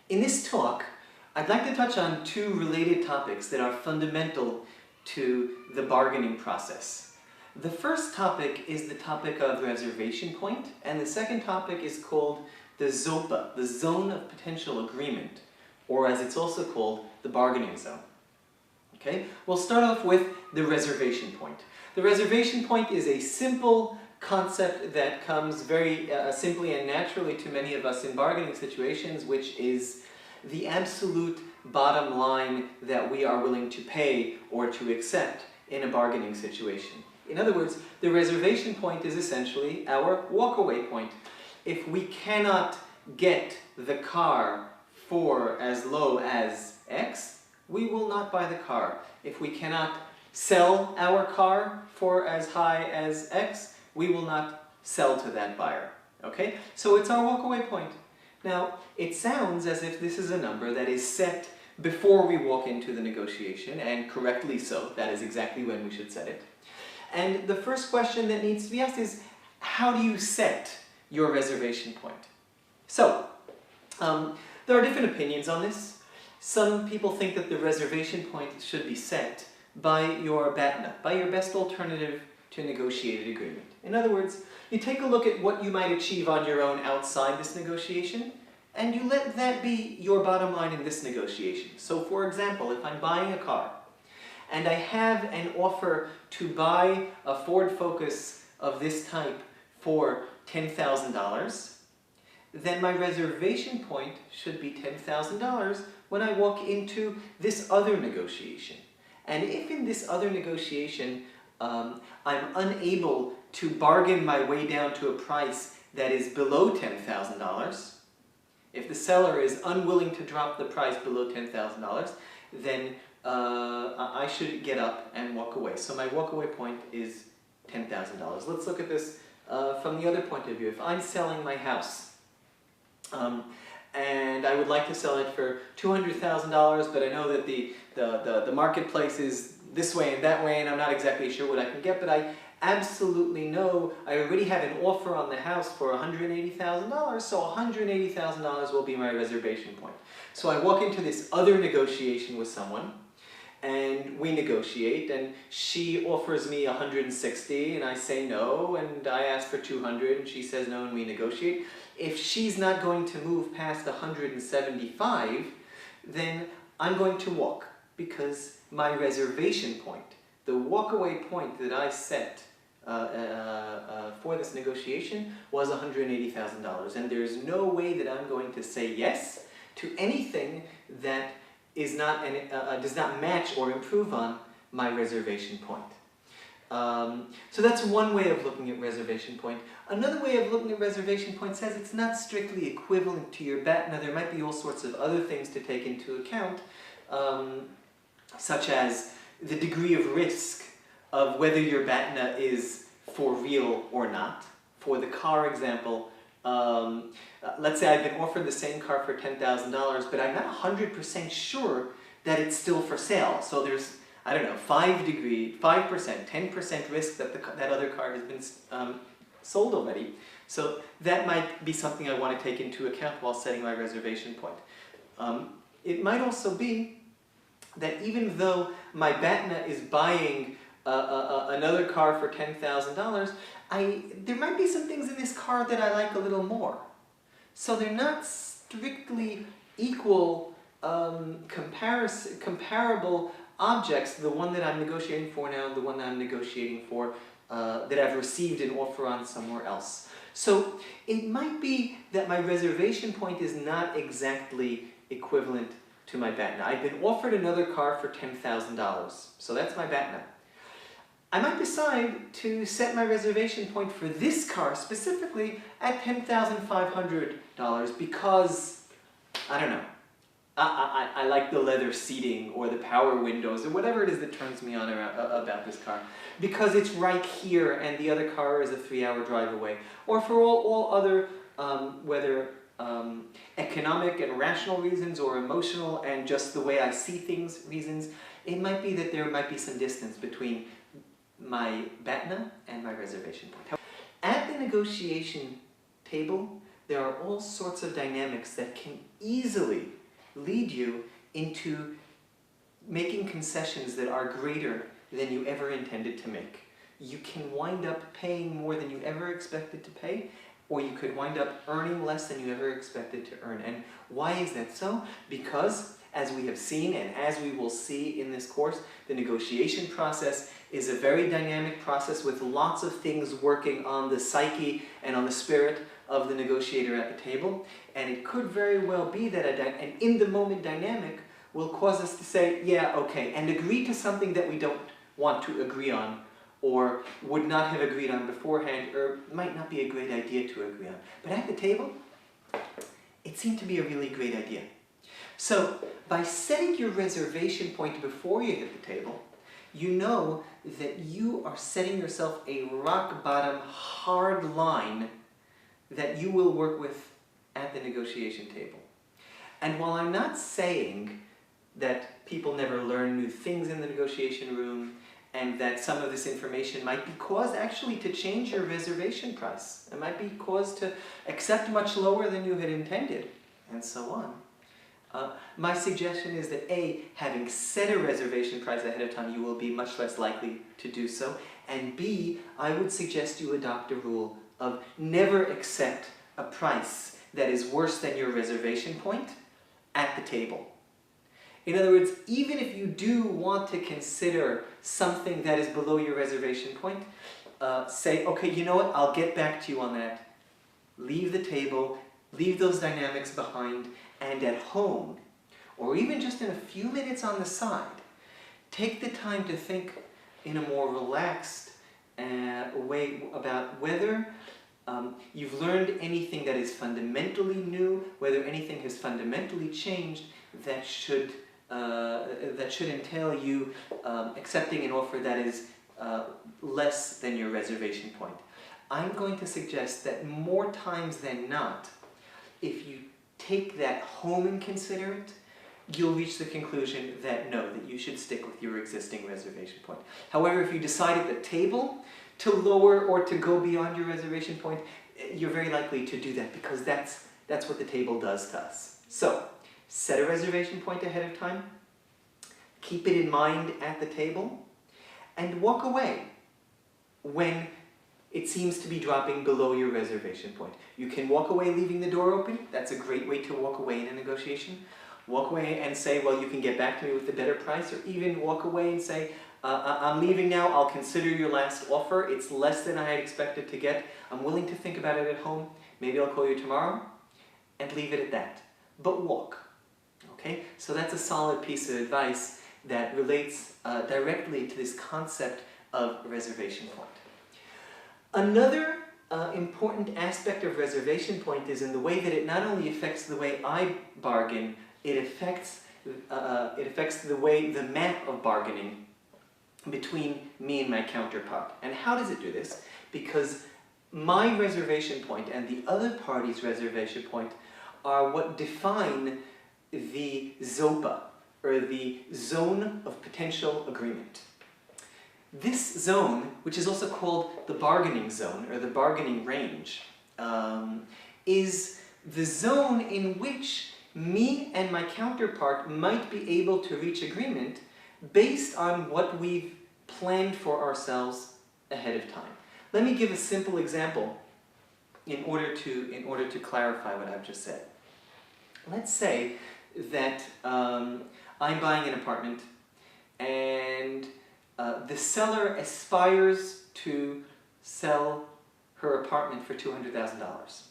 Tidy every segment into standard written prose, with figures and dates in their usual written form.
In this talk, I'd like to touch on two related topics that are fundamental to the bargaining process. The first topic is the topic of reservation point, and the second topic is called the ZOPA, the Zone of Potential Agreement, or as it's also called, the bargaining zone. Okay? We'll start off with the reservation point. The reservation point is a simple concept that comes very simply and naturally to many of us in bargaining situations, which is the absolute bottom line that we are willing to pay or to accept in a bargaining situation. In other words, the reservation point is essentially our walkaway point. If we cannot get the car for as low as X, we will not buy the car. If we cannot sell our car for as high as X, we will not sell to that buyer. Okay? So it's our walkaway point. Now, it sounds as if this is a number that is set before we walk into the negotiation, and correctly so. That is exactly when we should set it. And the first question that needs to be asked is, how do you set your reservation point? So, there are different opinions on this. Some people think that the reservation point should be set by your BATNA, by your best alternative to negotiated agreement. In other words, you take a look at what you might achieve on your own outside this negotiation, and you let that be your bottom line in this negotiation. So for example, if I'm buying a car, and I have an offer to buy a Ford Focus of this type for $10,000, then my reservation point should be $10,000 when I walk into this other negotiation. And if in this other negotiation I'm unable to bargain my way down to a price that is below $10,000, if the seller is unwilling to drop the price below $10,000, then I should get up and walk away. So my walkaway point is $10,000. Let's look at this from the other point of view. If I'm selling my house, and I would like to sell it for $200,000, but I know that the marketplace is this way and that way, and I'm not exactly sure what I can get, but I absolutely know I already have an offer on the house for $180,000, so $180,000 will be my reservation point. So I walk into this other negotiation with someone, and we negotiate, and she offers me $160, and I say no, and I ask for $200, and she says no, and we negotiate. If she's not going to move past $175, then I'm going to walk, because my reservation point, the walkaway point that I set for this negotiation was $180,000, and there's no way that I'm going to say yes to anything that is not does not match or improve on my reservation point. So that's one way of looking at reservation point. Another way of looking at reservation point says it's not strictly equivalent to your BATNA. There might be all sorts of other things to take into account, such as the degree of risk of whether your BATNA is for real or not. For the car example, let's say I've been offered the same car for $10,000, but I'm not 100% sure that it's still for sale. So there's, I don't know, 5%, 10% risk that that other car has been sold already. So that might be something I want to take into account while setting my reservation point. It might also be that even though my BATNA is buying another car for $10,000, there might be some things in this car that I like a little more. So they're not strictly equal, comparable objects, the one that I'm negotiating for now and the one that I'm negotiating for that I've received an offer on somewhere else. So it might be that my reservation point is not exactly equivalent to my BATNA. I've been offered another car for $10,000, so that's my BATNA. I might decide to set my reservation point for this car specifically at $10,500 because, I don't know, I like the leather seating or the power windows or whatever it is that turns me on about this car. Because it's right here and the other car is a 3-hour drive away. Or for all other, whether economic and rational reasons or emotional and just the way I see things reasons, it might be that there might be some distance between my BATNA and my reservation point. At the negotiation table, there are all sorts of dynamics that can easily lead you into making concessions that are greater than you ever intended to make. You can wind up paying more than you ever expected to pay, or you could wind up earning less than you ever expected to earn. And why is that so? Because, as we have seen, and as we will see in this course, the negotiation process is a very dynamic process with lots of things working on the psyche and on the spirit of the negotiator at the table. And it could very well be that an in-the-moment dynamic will cause us to say, yeah, okay, and agree to something that we don't want to agree on, or would not have agreed on beforehand, or might not be a great idea to agree on. But at the table, it seemed to be a really great idea. So, by setting your reservation point before you hit the table, you know that you are setting yourself a rock-bottom, hard line that you will work with at the negotiation table. And while I'm not saying that people never learn new things in the negotiation room, and that some of this information might be caused actually to change your reservation price. It might be caused to accept much lower than you had intended, and so on. My suggestion is that A, having set a reservation price ahead of time, you will be much less likely to do so, and B, I would suggest you adopt a rule of never accept a price that is worse than your reservation point at the table. In other words, even if you do want to consider something that is below your reservation point, say, okay, you know what, I'll get back to you on that. Leave the table, leave those dynamics behind, and at home, or even just in a few minutes on the side, take the time to think in a more relaxed way about whether you've learned anything that is fundamentally new, whether anything has fundamentally changed that should entail you accepting an offer that is less than your reservation point. I'm going to suggest that more times than not, if you take that home and consider it, you'll reach the conclusion that no, that you should stick with your existing reservation point. However, if you decide at the table to lower or to go beyond your reservation point, you're very likely to do that because that's what the table does to us. So, set a reservation point ahead of time, keep it in mind at the table, and walk away when it seems to be dropping below your reservation point. You can walk away leaving the door open. That's a great way to walk away in a negotiation. Walk away and say, well, you can get back to me with a better price, or even walk away and say, I'm leaving now, I'll consider your last offer. It's less than I had expected to get. I'm willing to think about it at home. Maybe I'll call you tomorrow, and leave it at that. But walk. Okay? So that's a solid piece of advice that relates directly to this concept of reservation point. Another important aspect of reservation point is in the way that it not only affects the way I bargain, it affects the map of bargaining between me and my counterpart. And how does it do this? Because my reservation point and the other party's reservation point are what define the ZOPA, or the zone of potential agreement. This zone, which is also called the bargaining zone, or the bargaining range, is the zone in which me and my counterpart might be able to reach agreement based on what we've planned for ourselves ahead of time. Let me give a simple example in order to clarify what I've just said. Let's say that I'm buying an apartment and the seller aspires to sell her apartment for $200,000.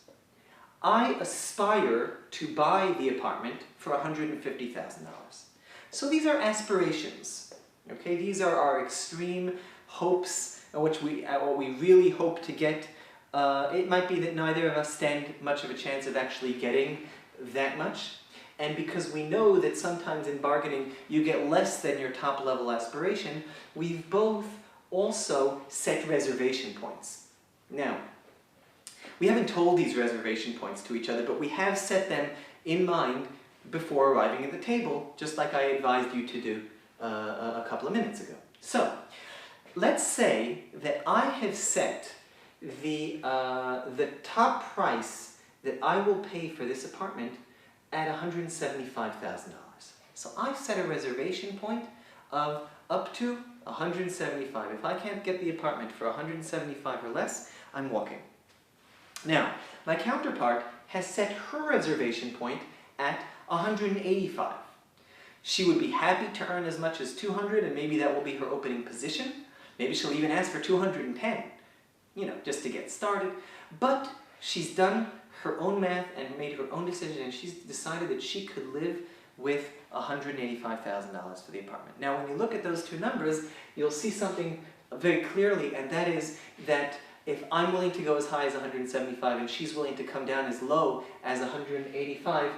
I aspire to buy the apartment for $150,000. So these are aspirations. Okay, these are our extreme hopes, what we really hope to get. It might be that neither of us stand much of a chance of actually getting that much. And because we know that sometimes in bargaining you get less than your top level aspiration, we've both also set reservation points. Now, we haven't told these reservation points to each other, but we have set them in mind before arriving at the table, just like I advised you to do a couple of minutes ago. So, let's say that I have set the top price that I will pay for this apartment at $175,000. So I've set a reservation point of up to 175. If I can't get the apartment for 175 or less, I'm walking. Now, my counterpart has set her reservation point at 185. She would be happy to earn as much as 200, and maybe that will be her opening position. Maybe she'll even ask for 210, just to get started. But she's done her own math and made her own decision, and she's decided that she could live with $185,000 for the apartment. Now, when you look at those two numbers, you'll see something very clearly, and that is that if I'm willing to go as high as 175 and she's willing to come down as low as 185,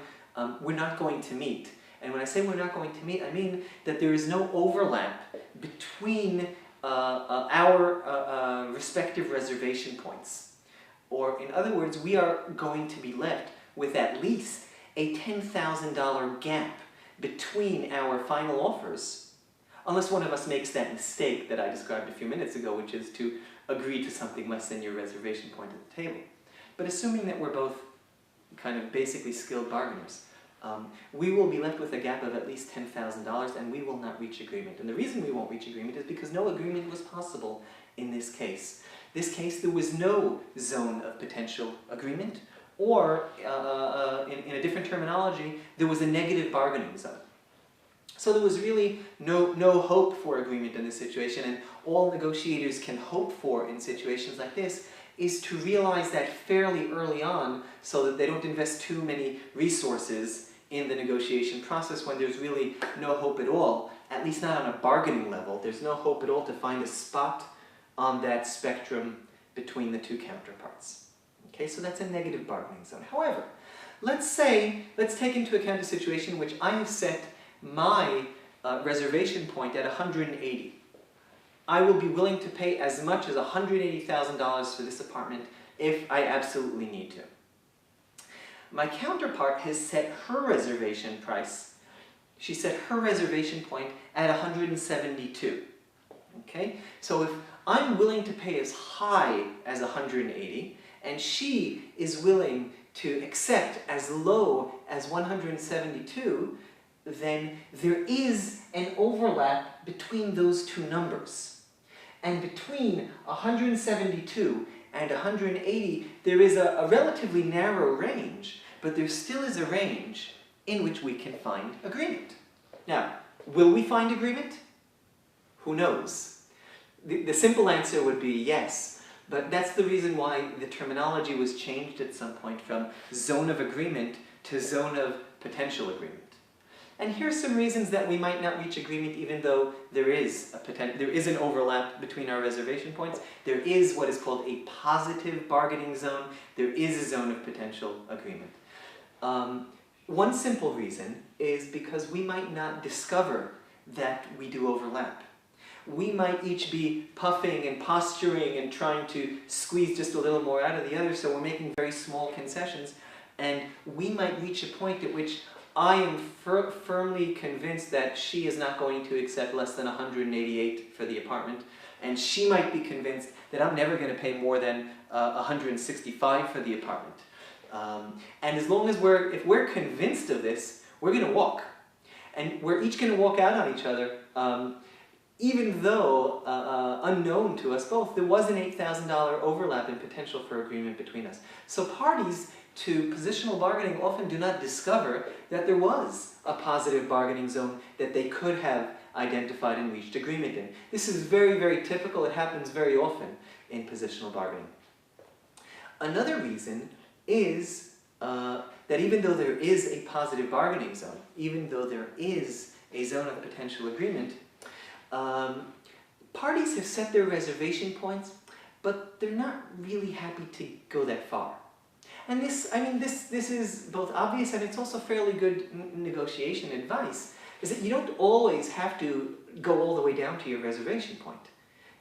we're not going to meet. And when I say we're not going to meet, I mean that there is no overlap between our respective reservation points. Or in other words, we are going to be left with at least a $10,000 gap between our final offers, unless one of us makes that mistake that I described a few minutes ago, which is to agree to something less than your reservation point at the table. But assuming that we're both kind of basically skilled bargainers, we will be left with a gap of at least $10,000, and we will not reach agreement. And the reason we won't reach agreement is because no agreement was possible in this case. This case, there was no zone of potential agreement, or in a different terminology, there was a negative bargaining zone. So there was really no hope for agreement in this situation, and all negotiators can hope for in situations like this is to realize that fairly early on so that they don't invest too many resources in the negotiation process when there's really no hope at all, at least not on a bargaining level. There's no hope at all to find a spot on that spectrum between the two counterparts. Okay, so that's a negative bargaining zone. However, let's take into account a situation in which I have set my reservation point at 180. I will be willing to pay as much as $180,000 for this apartment if I absolutely need to. My counterpart has set her reservation price. She set her reservation point at 172. Okay? So if I'm willing to pay as high as 180, and she is willing to accept as low as 172, then there is an overlap between those two numbers. And between 172 and 180, there is a relatively narrow range, but there still is a range in which we can find agreement. Now, will we find agreement? Who knows? The simple answer would be yes, but that's the reason why the terminology was changed at some point from zone of agreement to zone of potential agreement. And here's some reasons that we might not reach agreement even though there is an overlap between our reservation points. There is what is called a positive bargaining zone. There is a zone of potential agreement. One simple reason is because we might not discover that we do overlap. We might each be puffing and posturing and trying to squeeze just a little more out of the other, so we're making very small concessions, and we might reach a point at which I am firmly convinced that she is not going to accept less than 188 for the apartment, and she might be convinced that I'm never going to pay more than 165 for the apartment. And as long as if we're convinced of this, we're going to walk. And we're each going to walk out on each other, even though, unknown to us both, there was an $8,000 overlap in potential for agreement between us. So parties to positional bargaining often do not discover that there was a positive bargaining zone that they could have identified and reached agreement in. This is very, very typical. It happens very often in positional bargaining. Another reason is that even though there is a positive bargaining zone, even though there is a zone of potential agreement, parties have set their reservation points, but they're not really happy to go that far. And this is both obvious and it's also fairly good negotiation advice, is that you don't always have to go all the way down to your reservation point.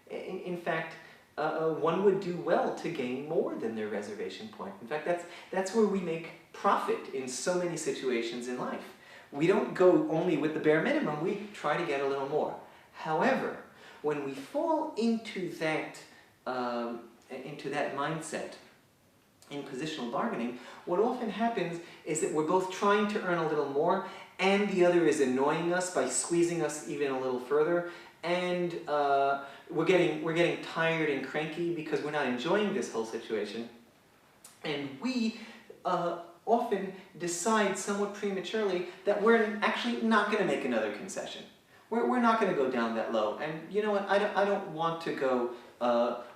In fact, one would do well to gain more than their reservation point. In fact, that's where we make profit in so many situations in life. We don't go only with the bare minimum, we try to get a little more. However, when we fall into that mindset, in positional bargaining, what often happens is that we're both trying to earn a little more, and the other is annoying us by squeezing us even a little further, and we're getting tired and cranky because we're not enjoying this whole situation. And we often decide somewhat prematurely that we're actually not going to make another concession. We're not going to go down that low. And you know what? I don't want to go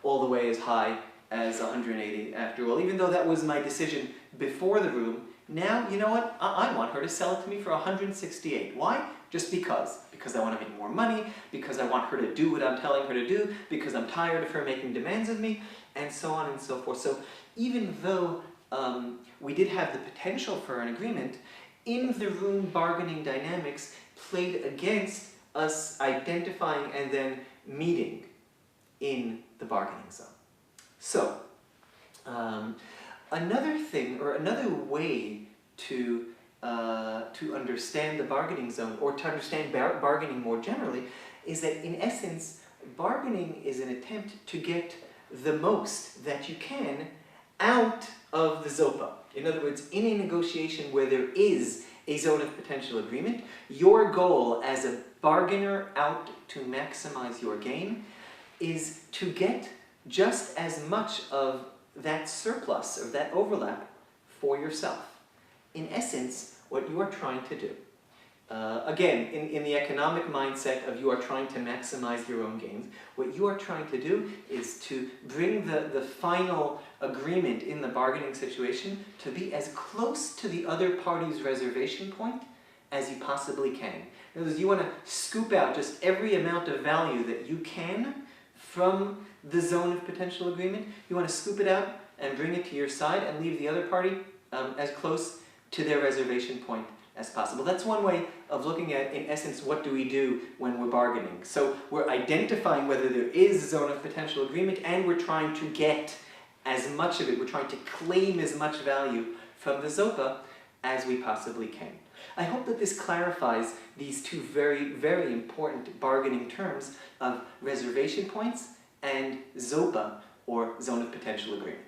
all the way as high as 180 after all. Even though that was my decision before the room, now, you know what? I want her to sell it to me for 168. Why? Just because. Because I want to make more money, because I want her to do what I'm telling her to do, because I'm tired of her making demands of me, and so on and so forth. So even though we did have the potential for an agreement, in the room bargaining dynamics played against us identifying and then meeting in the bargaining zone. So, another thing, or another way to understand the bargaining zone, or to understand bargaining more generally, is that in essence, bargaining is an attempt to get the most that you can out of the ZOPA. In other words, in a negotiation where there is a zone of potential agreement, your goal as a bargainer out to maximize your gain is to get just as much of that surplus, or that overlap, for yourself. In essence, what you are trying to do. Again, in the economic mindset of you are trying to maximize your own gains, what you are trying to do is to bring the final agreement in the bargaining situation to be as close to the other party's reservation point as you possibly can. In other words, you want to scoop out just every amount of value that you can from the zone of potential agreement. You want to scoop it out and bring it to your side and leave the other party as close to their reservation point as possible. That's one way of looking at, in essence, what do we do when we're bargaining. So we're identifying whether there is a zone of potential agreement, and we're trying to get as much of it, we're trying to claim as much value from the ZOPA as we possibly can. I hope that this clarifies these two very, very important bargaining terms of reservation points and ZOPA, or zone of potential agreement.